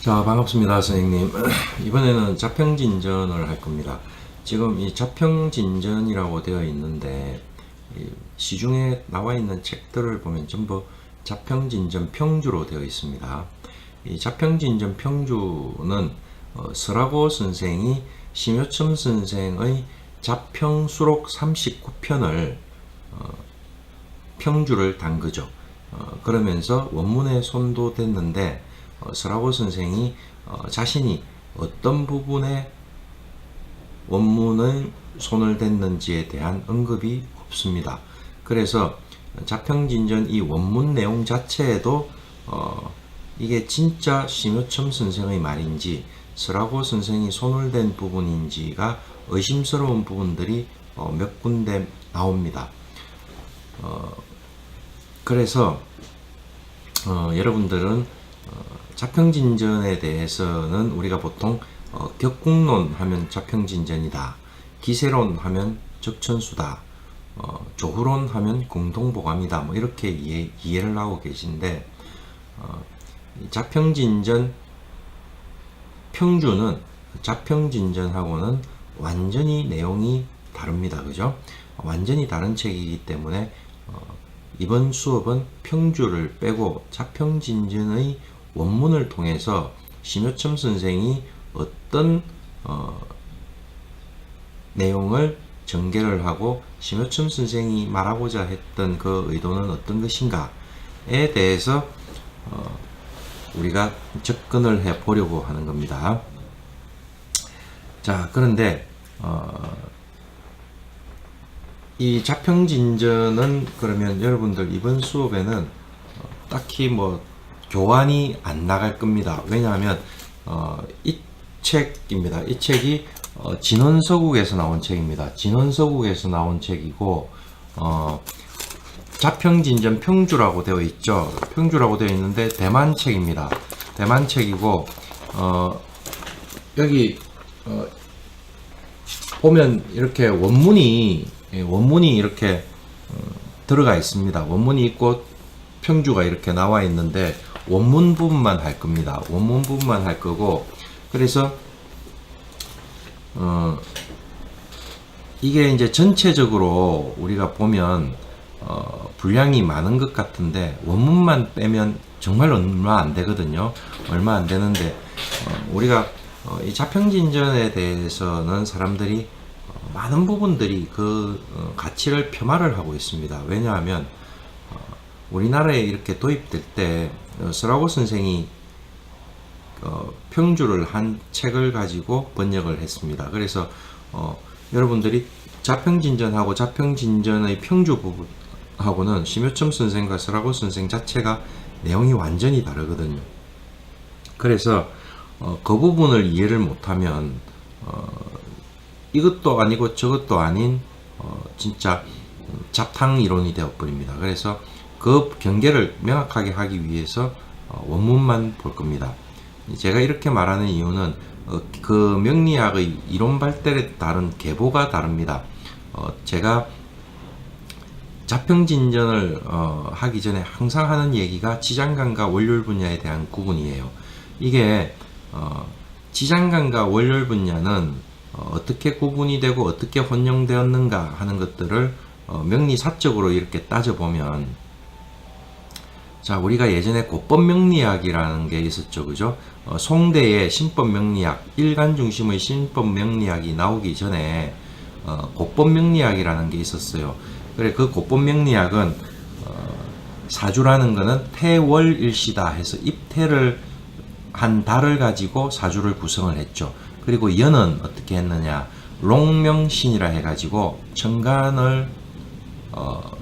자, 반갑습니다, 선생님. 이번에는 자평진전을 할 겁니다. 지금 이 자평진전이라고 되어 있는데, 이 시중에 나와 있는 책들을 보면 전부 자평진전 평주로 되어 있습니다. 이 자평진전 평주는 서라고 선생이 심요첨 선생의 자평수록 39편을 평주를 단 거죠. 그러면서 원문에 손도 댔는데 서라고 선생이 자신이 어떤 부분에 원문을 손을 댔는지에 대한 언급이 없습니다. 그래서 자평진전 이 원문 내용 자체에도 이게 진짜 심요첨 선생의 말인지 서라고 선생이 손을 댄 부분인지가 의심스러운 부분들이 몇 군데 나옵니다. 그래서 여러분들은 자평진전에 대해서는 우리가 보통 격국론 하면 자평진전이다, 기세론 하면 적천수다, 조후론 하면 공동보감이다, 뭐 이렇게 이해를 하고 계신데, 자평진전 평주는 자평진전하고는 완전히 내용이 다릅니다. 그죠? 완전히 다른 책이기 때문에 이번 수업은 평주를 빼고 자평진전의 원문을 통해서 심요첨 선생이 어떤 내용을 전개를 하고 심요첨 선생이 말하고자 했던 그 의도는 어떤 것인가에 대해서 우리가 접근을 해 보려고 하는 겁니다. 자, 그런데 이 자평진전은 그러면 여러분들 이번 수업에는 딱히 뭐 교환이 안 나갈 겁니다. 왜냐하면 이 책입니다. 이 책이 진원서국에서 나온 책입니다. 진원서국에서 나온 책이고 자평진전 평주라고 되어 있죠. 평주라고 되어 있는데 대만 책입니다. 대만 책이고 여기 보면 이렇게 원문이 이렇게 들어가 있습니다. 원문이 있고 평주가 이렇게 나와 있는데 원문 부분만 할 겁니다. 원문 부분만 할 거고, 그래서 이게 이제 전체적으로 우리가 보면 분량이 많은 것 같은데 원문만 빼면 정말 얼마 안 되거든요. 얼마 안 되는데 우리가 이 자평진전에 대해서는 사람들이 많은 부분들이 그 가치를 폄하를 하고 있습니다. 왜냐하면 우리나라에 이렇게 도입될 때 서라고 선생이 평주를 한 책을 가지고 번역을 했습니다. 그래서 여러분들이 자평진전하고 자평진전의 평주 부분하고는 심요첨 선생과 서라고 선생 자체가 내용이 완전히 다르거든요. 그래서 그 부분을 이해를 못하면 이것도 아니고 저것도 아닌 진짜 잡탕 이론이 되어버립니다. 그래서 그 경계를 명확하게 하기 위해서 원문만 볼 겁니다. 제가 이렇게 말하는 이유는 그 명리학의 이론 발달에 따른 계보가 다릅니다. 제가 자평진전을 하기 전에 항상 하는 얘기가 지장간과 원률 분야에 대한 구분이에요. 이게 지장간과 원률 분야는 어떻게 구분이 되고 어떻게 혼용되었는가 하는 것들을 명리사적으로 이렇게 따져보면, 자, 우리가 예전에 고법명리학이라는 게 있었죠. 그죠? 송대의 신법명리학, 일간 중심의 신법명리학이 나오기 전에 고법명리학이라는 게 있었어요. 그래, 그 고법명리학은 사주라는 거는 태월일시다 해서 입태를 한 달을 가지고 사주를 구성을 했죠. 그리고 연은 어떻게 했느냐, 록명신이라 해가지고 천간을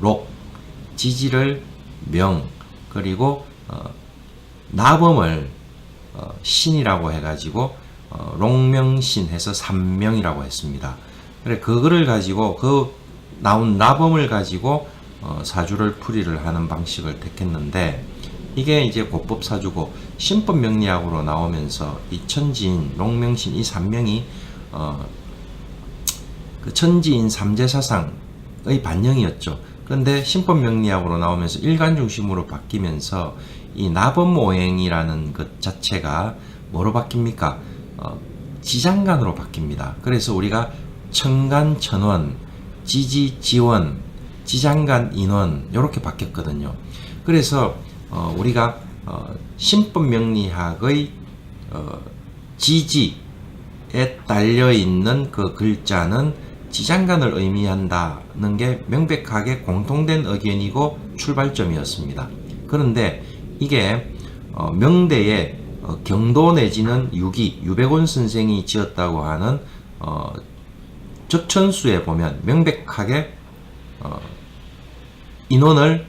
록, 지지를 명, 그리고 나범을 신이라고 해가지고 록명신 해서 삼명이라고 했습니다. 그래, 그거를 가지고 그 나온 나범을 가지고 사주를 풀이를 하는 방식을 택했는데, 이게 이제 고법사주고 신법명리학으로 나오면서 이 천지인, 록명신 이 삼명이 그 천지인 삼재사상의 반영이었죠. 그런데 신법명리학으로 나오면서 일간 중심으로 바뀌면서 이 나범오행이라는 것 자체가 뭐로 바뀝니까? 지장간으로 바뀝니다. 그래서 우리가 청간 천원, 지지 지원, 지장간 인원 이렇게 바뀌었거든요. 그래서 우리가 신법명리학의 지지에 딸려 있는 그 글자는 지장간을 의미한다는 게 명백하게 공통된 의견이고 출발점이었습니다. 그런데 이게 명대에 경도 내지는 유백원 선생이 지었다고 하는 적천수에 보면 명백하게 인원을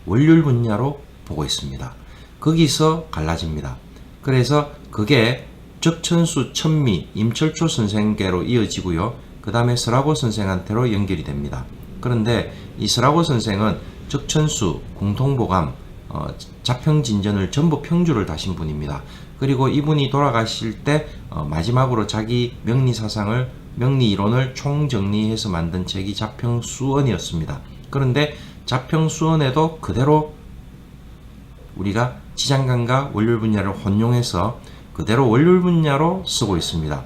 원률 분야로 보고 있습니다. 거기서 갈라집니다. 그래서 그게 적천수 천미 임철초 선생께로 이어지고요. 그 다음에 서라고 선생한테로 연결이 됩니다. 그런데 이 서라고 선생은 적천수, 공통보감, 자평진전을 전부 평주를 다신 분입니다. 그리고 이분이 돌아가실 때 마지막으로 자기 명리사상을 명리이론을 총정리해서 만든 책이 자평수언이었습니다. 그런데 자평수언에도 그대로 우리가 지장간과 원률 분야를 혼용해서 그대로 원률 분야로 쓰고 있습니다.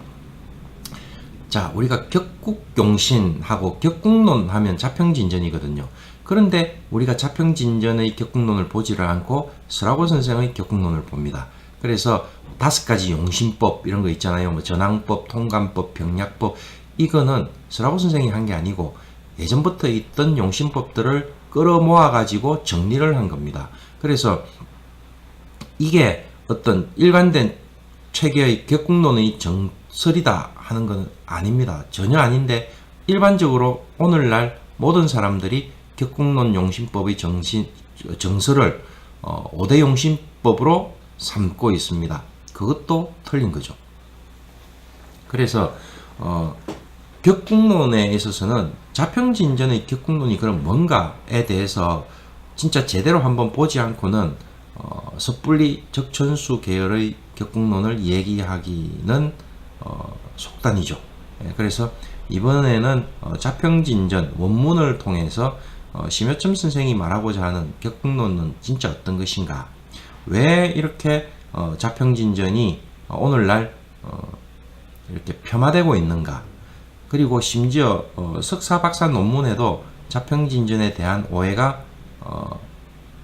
자, 우리가 격국용신하고 격국론 하면 자평진전이거든요. 그런데 우리가 자평진전의 격국론을 보지를 않고 서라고 선생의 격국론을 봅니다. 그래서 5가지 용신법 이런 거 있잖아요. 뭐 전항법, 통감법, 병약법, 이거는 서라고 선생이 한 게 아니고 예전부터 있던 용신법들을 끌어모아 가지고 정리를 한 겁니다. 그래서 이게 어떤 일관된 체계의 격국론의 정설이다 하는 건 아닙니다. 전혀 아닌데 일반적으로 오늘날 모든 사람들이 격국론 용신법의 정설을 5대 용신법으로 삼고 있습니다. 그것도 틀린 거죠. 그래서 격국론에 있어서는 자평진전의 격국론이 그럼 뭔가에 대해서 진짜 제대로 한번 보지 않고는 섣불리 적천수 계열의 격국론을 얘기하기는 속단이죠. 그래서 이번에는 자평진전 원문을 통해서 심여점 선생이 말하고자 하는 격국론은 진짜 어떤 것인가, 왜 이렇게 자평진전이 오늘날 이렇게 폄하되고 있는가, 그리고 심지어 석사 박사 논문에도 자평진전에 대한 오해가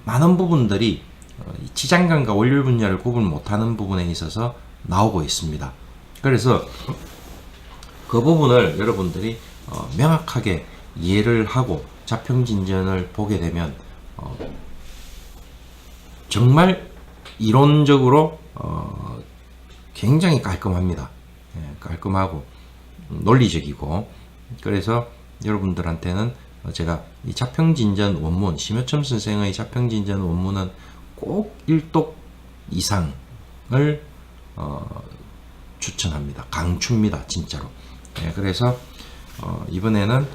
많은 부분들이 지장간과 원률 분야를 구분 못하는 부분에 있어서 나오고 있습니다. 그래서 그 부분을 여러분들이 명확하게 이해를 하고 자평진전을 보게 되면 정말 이론적으로 굉장히 깔끔합니다. 깔끔하고 논리적이고, 그래서 여러분들한테는 제가 이 자평진전 원문, 심여점 선생의 자평진전 원문은 꼭 1독 이상을 추천합니다. 강추입니다. 진짜로. 그래서 이번에는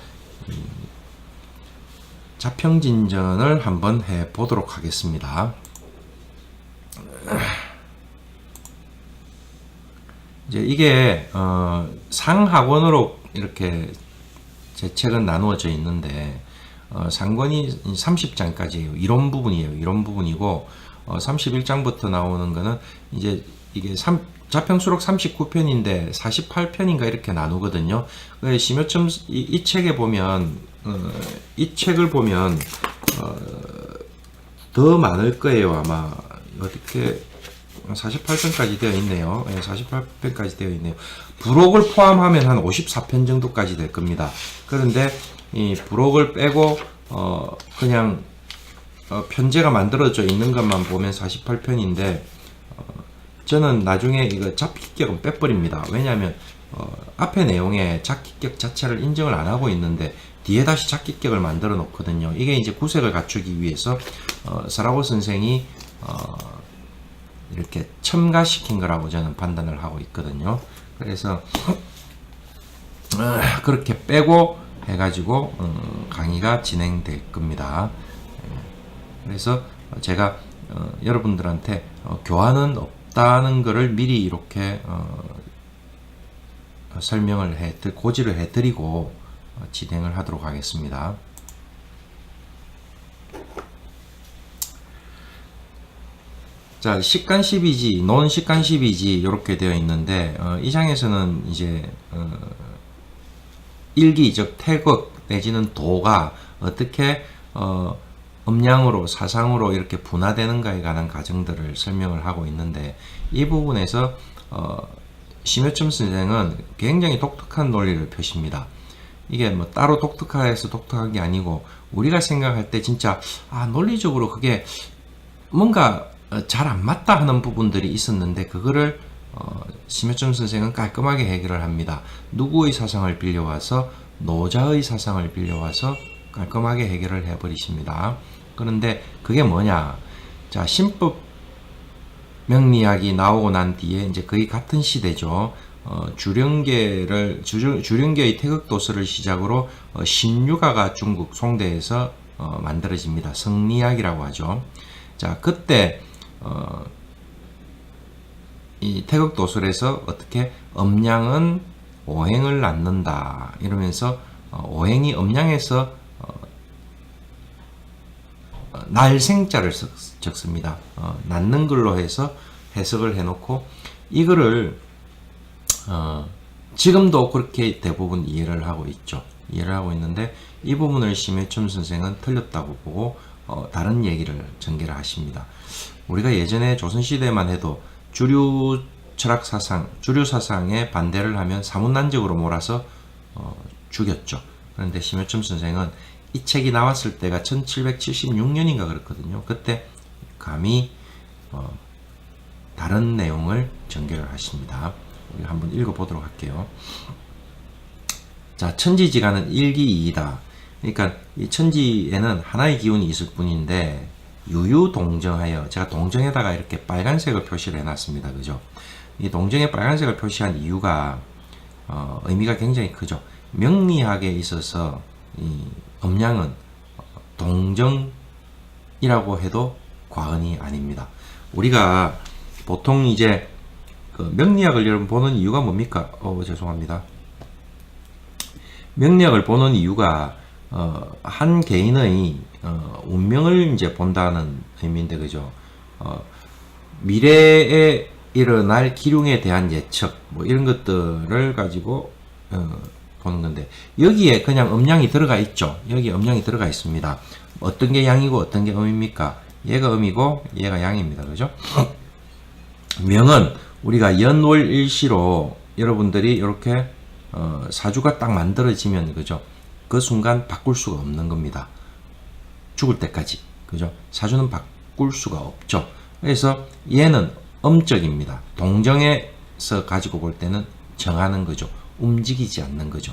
자평진전을 한번 해보도록 하겠습니다. 이제 이게 상하권으로 이렇게 제 책은 나누어져 있는데 상권이 30장까지예요. 이론 부분이에요. 이론 부분이고 31장부터 나오는 거는 이제 이게 자평수록 39편인데 48편인가 이렇게 나누거든요. 심여점 이 책에 보면 이 책을 보면 더 많을 거예요. 아마 어떻게 48편까지 되어 있네요. 48편까지 되어 있네요. 부록을 포함하면 한 54편 정도까지 될 겁니다. 그런데 이 부록을 빼고 그냥 편제가 만들어져 있는 것만 보면 48편인데 저는 나중에 이거 잡기격은 빼버립니다. 왜냐하면 앞에 내용에 잡기격 자체를 인정을 안 하고 있는데 뒤에 다시 잡기격을 만들어 놓거든요. 이게 이제 구색을 갖추기 위해서 서라고 선생이 이렇게 첨가시킨 거라고 저는 판단을 하고 있거든요. 그래서 그렇게 빼고 해가지고 강의가 진행될 겁니다. 그래서 제가 여러분들한테 교환은 없다는 것을 미리 이렇게 설명을 고지를 해드리고 진행을 하도록 하겠습니다. 자, 식간십이지, 논식간십이지 이렇게 되어 있는데 이 장에서는 이제 일기, 즉 태극 내지는 도가 어떻게 음양으로 사상으로 이렇게 분화되는가에 관한 과정들을 설명을 하고 있는데, 이 부분에서 심여점 선생은 굉장히 독특한 논리를 펴십니다. 이게 뭐 따로 독특해서 독특한 게 아니고, 우리가 생각할 때 진짜 논리적으로 그게 뭔가 잘 안 맞다 하는 부분들이 있었는데, 그거를 심여점 선생은 깔끔하게 해결을 합니다. 누구의 사상을 빌려와서, 노자의 사상을 빌려와서 깔끔하게 해결을 해버리십니다. 그런데 그게 뭐냐? 자, 신법 명리학이 나오고 난 뒤에 이제 거의 같은 시대죠. 주령계의 태극도서를 시작으로 신유가가 중국 송대에서 만들어집니다. 성리학이라고 하죠. 자, 그때 이 태극도설에서 어떻게 음양은 오행을 낳는다 이러면서 오행이 음양에서 날생자를 적습니다. 낳는 걸로 해서 해석을 해놓고, 이거를 지금도 그렇게 대부분 이해를 하고 있죠. 이해를 하고 있는데, 이 부분을 심해춘 선생은 틀렸다고 보고 다른 얘기를 전개를 하십니다. 우리가 예전에 조선시대만 해도 주류 철학 사상, 주류 사상에 반대를 하면 사문난적으로 몰아서 죽였죠. 그런데 심여점 선생은 이 책이 나왔을 때가 1776년인가 그렇거든요. 그때 감히 다른 내용을 전개를 하십니다. 우리 한번 읽어보도록 할게요. 자, 천지지간은 일기이이다. 그러니까 이 천지에는 하나의 기운이 있을 뿐인데, 유유동정하여, 제가 동정에다가 이렇게 빨간색을 표시를 해놨습니다. 그죠? 이 동정에 빨간색을 표시한 이유가 의미가 굉장히 크죠. 명리학에 있어서 이 음양은 동정이라고 해도 과언이 아닙니다. 우리가 보통 이제 그 명리학을 여러분 보는 이유가 뭡니까? 죄송합니다. 명리학을 보는 이유가 한 개인의 운명을 이제 본다는 의미인데, 그죠? 미래에 일어날 기륭에 대한 예측, 뭐 이런 것들을 가지고 보는 건데, 여기에 그냥 음양이 들어가 있죠. 여기 음양이 들어가 있습니다. 어떤 게 양이고 어떤 게 음입니까? 얘가 음이고 얘가 양입니다. 그죠? 명은 우리가 연월일시로 여러분들이 이렇게 사주가 딱 만들어지면, 그죠? 그 순간 바꿀 수가 없는 겁니다. 죽을 때까지. 그죠? 사주는 바꿀 수가 없죠. 그래서 얘는 음적입니다. 동정에서 가지고 볼 때는 정하는 거죠. 움직이지 않는 거죠.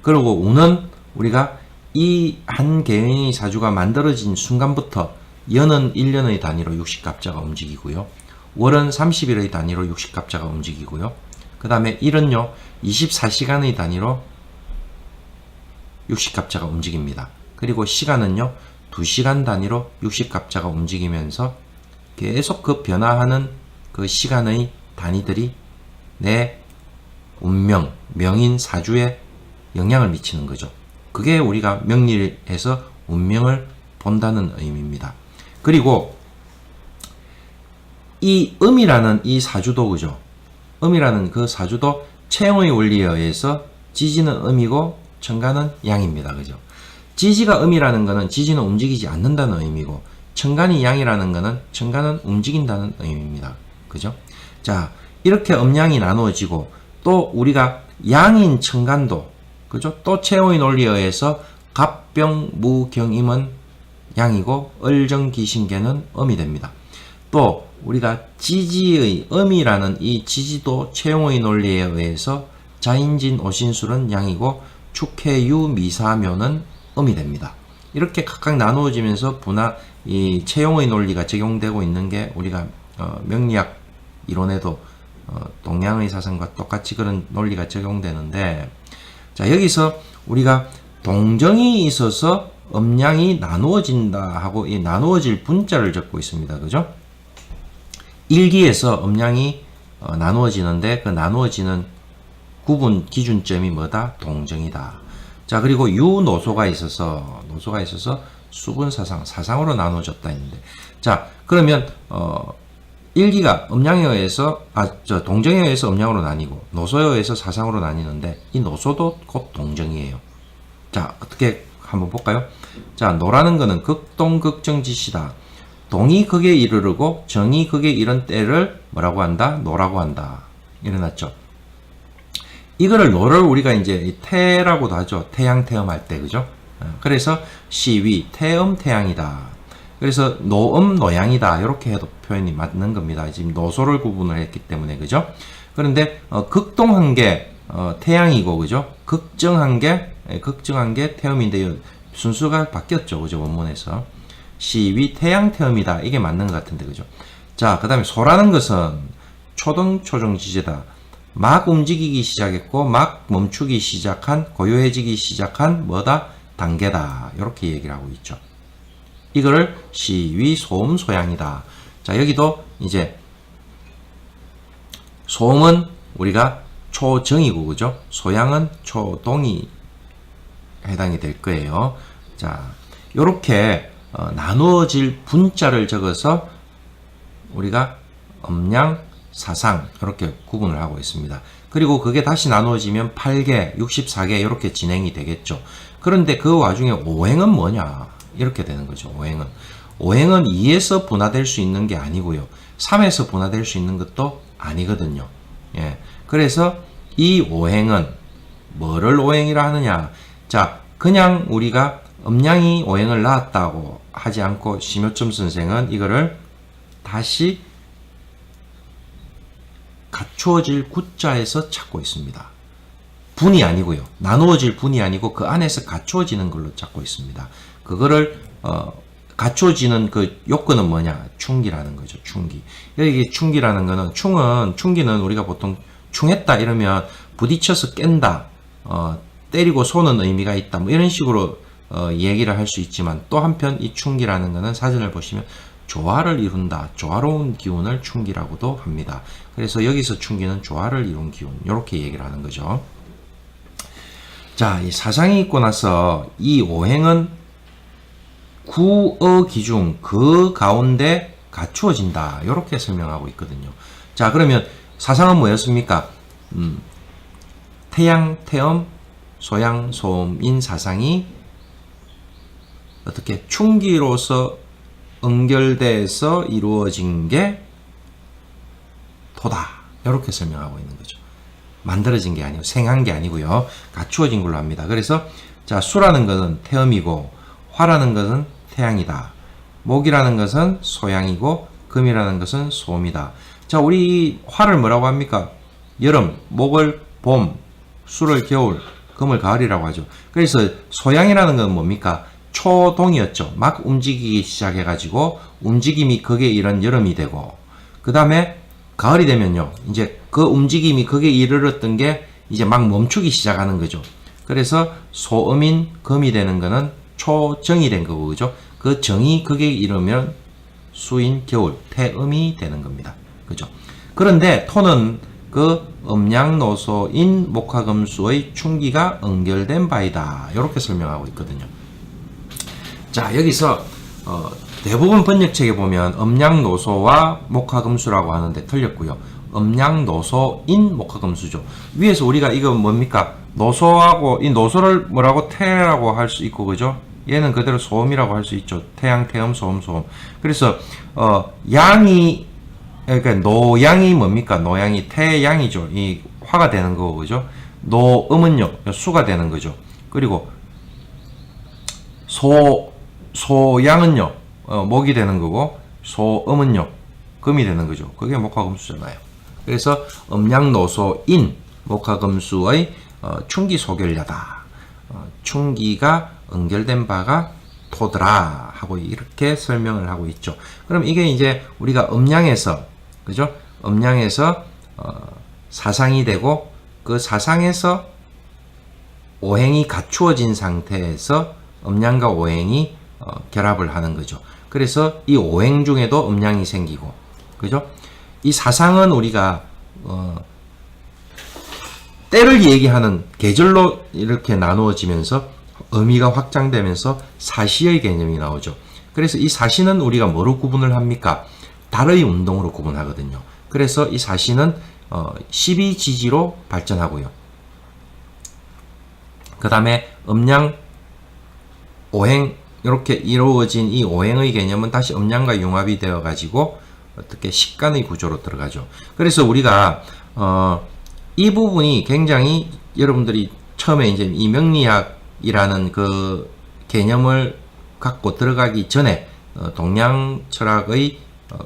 그리고 운은 우리가 이 한 개인의 사주가 만들어진 순간부터 연은 1년의 단위로 60갑자가 움직이고요. 월은 30일의 단위로 60갑자가 움직이고요. 그 다음에 일은요 24시간의 단위로 60갑자가 움직입니다. 그리고 시간은요 2시간 단위로 60갑자가 움직이면서 계속 그 변화하는 그 시간의 단위들이 내 운명, 명인 사주에 영향을 미치는 거죠. 그게 우리가 명리에서 운명을 본다는 의미입니다. 그리고 이 음이라는 이 사주도, 그죠? 음이라는 그 사주도 체형의 원리에 의해서 지지는 음이고 천간은 양입니다. 그죠? 지지가 음이라는 것은 지지는 움직이지 않는다는 의미고, 천간이 양이라는 것은 천간은 움직인다는 의미입니다. 그죠? 자, 이렇게 음양이 나누어지고, 또 우리가 양인 천간도, 그죠? 또 체호의 논리에 의해서 갑병무경임은 양이고 을정기신계는 음이 됩니다. 또 우리가 지지의 음이라는 이 지지도 체호의 논리에 의해서 자인진 오신술은 양이고 축해유 미사묘는 음이 됩니다. 이렇게 각각 나누어지면서 이 체형의 논리가 적용되고 있는 게 우리가 명리학 이론에도 동양의 사상과 똑같이 그런 논리가 적용되는데, 자, 여기서 우리가 동정이 있어서 음양이 나누어진다 하고 이 나누어질 분자를 적고 있습니다. 그죠? 일기에서 음양이 나누어지는데 그 나누어지는 구분 기준점이 뭐다? 동정이다. 자, 그리고 유노소가 있어서 수분사상으로 나누어졌다 했는데, 자, 그러면 일기가 음양에 의해서 동정에 의해서 음양으로 나뉘고 노소에 의해서 사상으로 나뉘는데 이 노소도 곧 동정이에요. 자, 어떻게 한번 볼까요? 자, 노라는 거는 극동극정지시다. 동이 극에 이르르고 정이 극에 이른 때를 뭐라고 한다? 노라고 한다. 일어났죠. 이거를 노를 우리가 이제 태라고도 하죠. 태양 태음할 때, 그죠? 그래서 시위 태음 태양이다. 그래서 노음 노양이다. 이렇게 해도 표현이 맞는 겁니다. 지금 노소를 구분을 했기 때문에, 그죠? 그런데 극동한 게 태양이고, 그죠? 극정한 게 태음인데 순수가 바뀌었죠, 그죠? 원문에서 시위 태양 태음이다. 이게 맞는 것 같은데, 그죠? 자, 그 다음에 소라는 것은 초등 초중 지제다. 막 움직이기 시작했고 막 멈추기 시작한, 고요해지기 시작한 뭐다? 단계다. 이렇게 얘기를 하고 있죠. 이거를 시위 소음 소양이다. 자, 여기도 이제 소음은 우리가 초정이고, 그죠? 소양은 초동이 해당이 될 거예요. 자, 요렇게 나누어질 분자를 적어서 우리가 음양, 사상 이렇게 구분을 하고 있습니다. 그리고 그게 다시 나누어지면 8개, 64개 이렇게 진행이 되겠죠. 그런데 그 와중에 오행은 뭐냐? 이렇게 되는 거죠. 오행은 2에서 분화될 수 있는 게 아니고요. 3에서 분화될 수 있는 것도 아니거든요. 예. 그래서 이 오행은 뭐를 오행이라 하느냐? 자, 그냥 우리가 음양이 오행을 낳았다고 하지 않고 심효점 선생은 이거를 다시 갖추어질 구자에서 찾고 있습니다. 분이 아니고요. 나누어질 분이 아니고 그 안에서 갖추어지는 걸로 찾고 있습니다. 그거를 갖추어지는 그 요건은 뭐냐? 충기라는 거죠. 충기. 여기 충기라는 거는 충기는 우리가 보통 충했다 이러면 부딪혀서 깬다, 때리고 쏘는 의미가 있다, 뭐 이런 식으로 얘기를 할 수 있지만 또 한편 이 충기라는 거는 사전을 보시면 조화를 이룬다, 조화로운 기운을 충기라고도 합니다. 그래서 여기서 충기는 조화를 이룬 기운, 이렇게 얘기를 하는 거죠. 자, 이 사상이 있고 나서 이 오행은 구어 기중 그 가운데 갖추어진다, 이렇게 설명하고 있거든요. 자, 그러면 사상은 뭐였습니까? 태양, 태음, 소양, 소음인 사상이 어떻게 충기로서 응결돼서 이루어진 게 토다, 이렇게 설명하고 있는 거죠. 만들어진 게 아니고 생한 게 아니고요. 갖추어진 걸로 합니다. 그래서 자, 수라는 것은 태음이고 화라는 것은 태양이다. 목이라는 것은 소양이고 금이라는 것은 소음이다. 자, 우리 화를 뭐라고 합니까? 여름, 목을 봄, 수를 겨울, 금을 가을이라고 하죠. 그래서 소양이라는 건 뭡니까? 초동이었죠. 막 움직이기 시작해가지고 움직임이 극에 이른 여름이 되고, 그 다음에 가을이 되면요, 이제 그 움직임이 극에 이르렀던 게 이제 막 멈추기 시작하는 거죠. 그래서 소음인 금이 되는 거는 초정이 된 거고, 그죠? 그 정이 극에 이르면 수인 겨울, 태음이 되는 겁니다. 그죠? 그런데 토는 그 음양노소인 목화금수의 충기가 응결된 바이다, 이렇게 설명하고 있거든요. 자, 여기서 대부분 번역책에 보면 음양노소와 목화금수라고 하는데 틀렸고요. 음양노소인 목화금수죠. 위에서 우리가 이거 뭡니까? 노소하고, 이 노소를 뭐라고? 태라고 할 수 있고, 그죠? 얘는 그대로 소음이라고 할 수 있죠. 태양, 태음, 소음, 소음. 그래서 양이, 그러니까 노양이 뭡니까? 노양이 태양이죠. 이 화가 되는 거고, 그죠? 노음은요, 수가 되는 거죠. 그리고 소양은요, 목이 되는 거고, 소음은요, 금이 되는 거죠. 그게 목화금수잖아요. 그래서 음양노소인 목화금수의 충기 소결야다. 충기가 응결된 바가 토더라 하고 이렇게 설명을 하고 있죠. 그럼 이게 이제 우리가 음양에서, 그죠? 음양에서 사상이 되고 그 사상에서 오행이 갖추어진 상태에서 음양과 오행이 결합을 하는 거죠. 그래서 이 오행 중에도 음양이 생기고, 그죠? 이 사상은 우리가 때를 얘기하는 계절로 이렇게 나누어지면서 의미가 확장되면서 사시의 개념이 나오죠. 그래서 이 사시는 우리가 뭐로 구분을 합니까? 달의 운동으로 구분하거든요. 그래서 이 사시는 12지지로 발전하고요. 그 다음에 음양 오행 이렇게 이루어진 이 오행의 개념은 다시 음양과 융합이 되어 가지고 어떻게 식간의 구조로 들어가죠. 그래서 우리가 이 부분이 굉장히 여러분들이 처음에 이제 이 명리학이라는 그 개념을 갖고 들어가기 전에 동양 철학의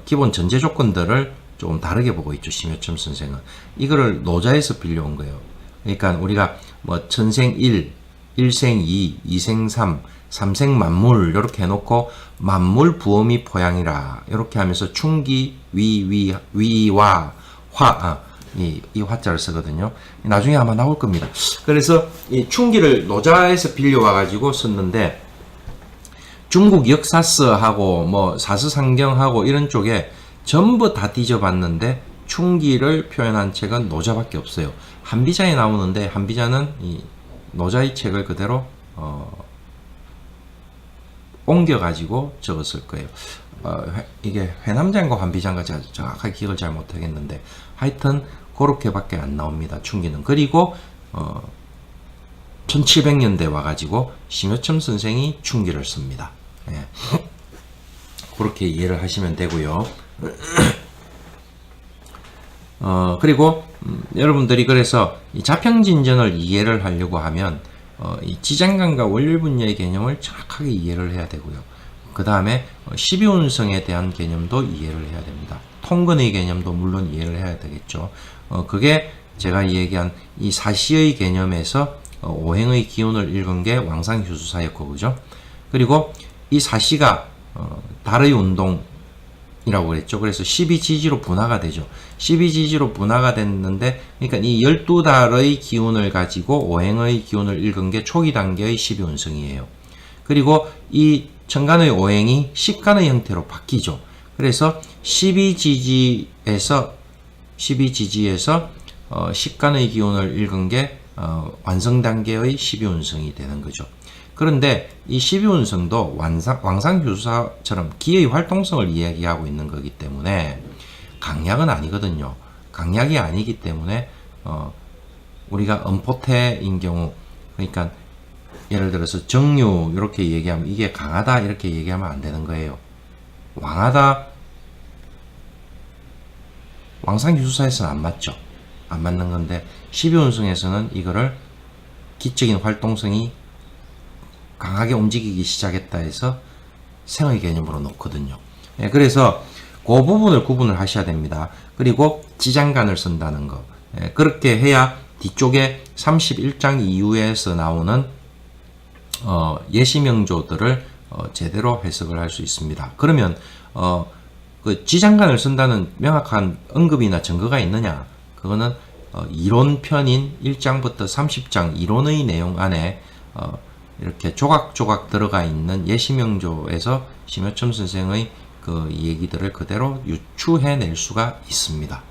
기본 전제 조건들을 좀 다르게 보고 있죠. 심여첨 선생은 이거를 노자에서 빌려온 거예요. 그러니까 우리가 뭐 천생 1, 일생 2, 이생 3, 삼생 만물 이렇게 해놓고 만물 부엄이 포양이라 이렇게 하면서 충기 위와 화 이 화자를 쓰거든요. 나중에 아마 나올 겁니다. 그래서 이 충기를 노자에서 빌려와 가지고 썼는데 중국 역사서하고 뭐 사서상경하고 이런 쪽에 전부 다 뒤져봤는데 충기를 표현한 책은 노자밖에 없어요. 한비자에 나오는데 한비자는 이 노자의 책을 그대로 옮겨가지고 적었을 거예요. 이게 회남자인가 한비자인가 정확하게 기억을 잘 못하겠는데 하여튼 그렇게밖에 안 나옵니다. 충기는. 그리고 1700년대 와가지고 심여첨 선생이 충기를 씁니다. 예. 그렇게 이해를 하시면 되고요. 그리고 여러분들이 그래서 이 자평진전을 이해를 하려고 하면 이 지장간과 원률분야의 개념을 정확하게 이해를 해야 되고요. 그 다음에 12운성에 대한 개념도 이해를 해야 됩니다. 통근의 개념도 물론 이해를 해야 되겠죠. 그게 제가 얘기한 이 사시의 개념에서 오행의 기운을 읽은 게 왕상휴수사였고, 그죠? 그리고 이 사시가 달의 운동이라고 그랬죠. 그래서 12지지로 분화가 되죠. 12지지로 분화가 됐는데, 그러니까 이 12달의 기운을 가지고 오행의 기운을 읽은 게 초기 단계의 12운성이에요. 그리고 이 천간의 오행이 식간의 형태로 바뀌죠. 그래서 12지지에서 식간의 기운을 읽은 게 완성 단계의 12운성이 되는 거죠. 그런데 이 12운성도 왕상휴수사처럼 기의 활동성을 이야기하고 있는 거기 때문에 강약은 아니거든요. 강약이 아니기 때문에 우리가 음포태인 경우, 그러니까 예를 들어서 정유 이렇게 얘기하면 이게 강하다 이렇게 얘기하면 안 되는 거예요. 왕하다, 왕상휴수사에서는 안 맞죠. 안 맞는 건데 12운성에서는 이거를 기적인 활동성이 강하게 움직이기 시작했다 해서 생의 개념으로 놓거든요. 예, 그래서 그 부분을 구분을 하셔야 됩니다. 그리고 지장간을 쓴다는 거. 예, 그렇게 해야 뒤쪽에 31장 이후에서 나오는 예시명조들을 제대로 해석을 할 수 있습니다. 그러면 그 지장간을 쓴다는 명확한 언급이나 증거가 있느냐? 그거는 이론편인 1장부터 30장 이론의 내용 안에 이렇게 조각조각 들어가 있는 예시명조에서 심여첨 선생의 그 얘기들을 그대로 유추해낼 수가 있습니다.